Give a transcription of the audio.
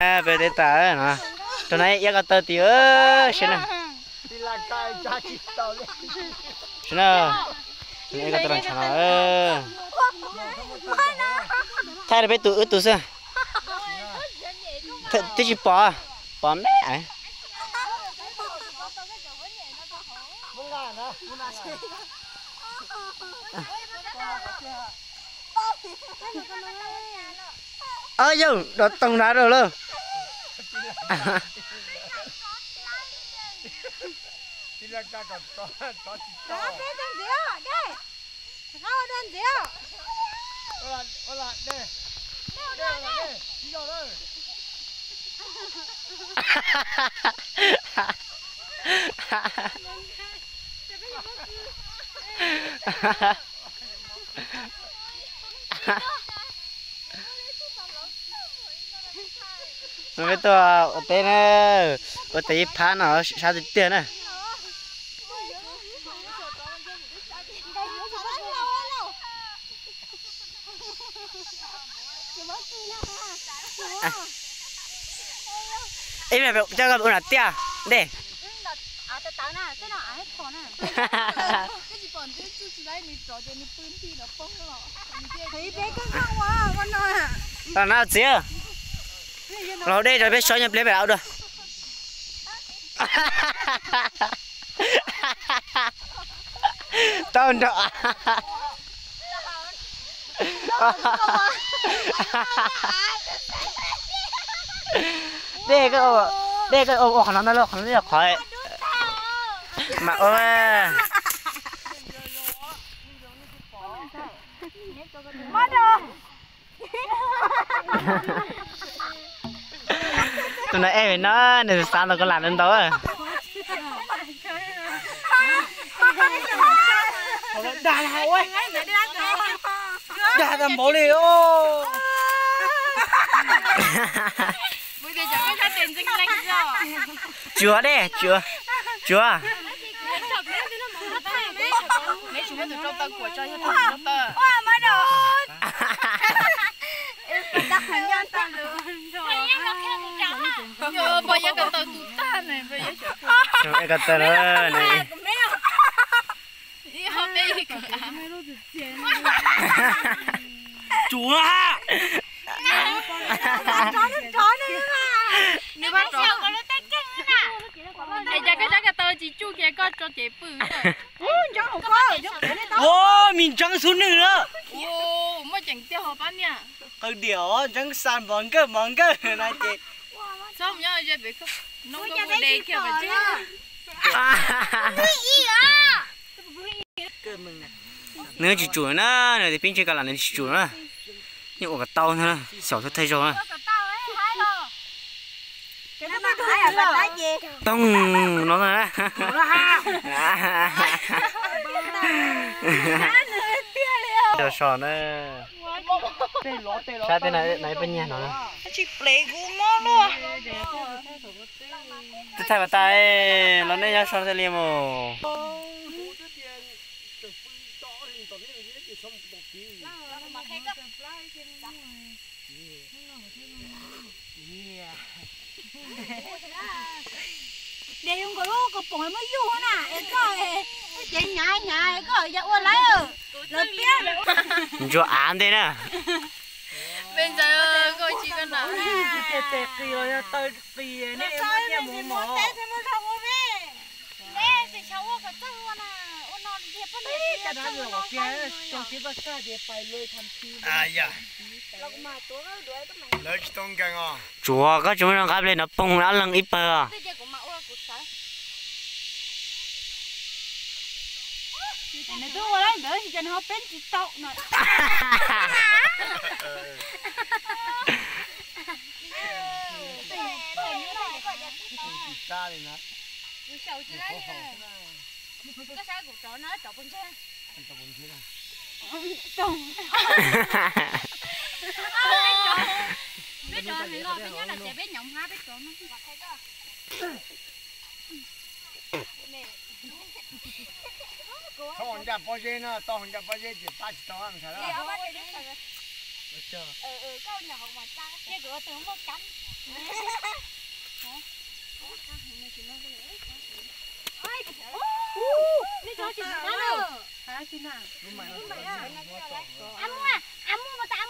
À, về đây ta nè. Chỗ này yêu cái tờ tiêu xin nè. Xin nè. Yêu cái tờ bằng chả thay là bé tụi tụi sao? Thế chỉ bỏ mẹ. Vô, đó tông đá rồi luôn. Bây giờ ở đây nè, ở đây phá nó sao được tiền nè. Em này cho gặp ôn tiền, đây. Là nào chứ? Rồi đây rồi bé soi nhập lấy về áo được. Tao nợ. Đây cái ô khăn nó khăn nó khỏi. Mà ơi. Mất rồi. Tụi này em nó này sao nó có làm lên tối à? Đà là ơi, đà làm bố đi ô. Bây giờ chẳng có tiền chính lanh rồi. Chưa đấy, chưa. Mấy chúng nó từ trong tơ của cho trong tơ. Mất rồi. Đặt hình nhân ta luôn rồi. Giờ bây giờ cái tờ tụt ta này bây giờ. Rồi cái tờ nữa này. Đi học đi. Chúa. Chó nữa mà. Nếu bắt chó có nó tách cưng nè. Bây giờ cái tờ chỉ chu kia có cho chế bự rồi. Chó không có. Ô, mình trắng xuống nữa. Ô, mới chẳng tiêu học bán nha. Điều trắng sàn món cơ này chị. Sao không nhớ giờ biết không? Nó có một đề kia mà chứ. Nếu chỉ chuối nó này thì pin chơi cả là nên chỉ chuối nó. Nhưng cái tàu nữa, xỏ thay rồi. Tông nó ra. Giờ sò nó. Sao thế này bên nhà nó. Chị lấy gu mò luôn. Thế thay vào tay nó nên nhá sò thế liêm mồ. Để không có lúc có bỏng mới vô nè, em coi chị nhà em coi giờ uốn lấy rồi, lớn biết. Cho ăn thế nè. Bây giờ coi chị con nào. Tệ rồi tôi tì nên em mất nhà mù mỏ. Nè, chị cháu có chân luôn à, uốn non thiệt phân đấy. Cái đó rồi kia, trong cái bác ca để phải lôi thằng chi. À dạ. Lôi tông càng à. Chúa có chúng nó gấp lên nó bung nó lưng ít bờ. Này tôi uốn lấy nữa thì chân họ bên chị tậu này. Xa đi nè. Sầu chứ đấy. Cái sao của chó nó chó bún chê. Chó bún chê. Tùng. Biết chó thì lo biết nhá là sẽ biết nhộng ha biết chó nó không thấy cơ. Xong 혼자 빠지나 또 혼자 빠지지 다시 또 하면 살아. câu nhỏ mà cha cái cửa từ không có cánh đi cho chị nó hả chị nào Đúng mày. ăn mua mà ta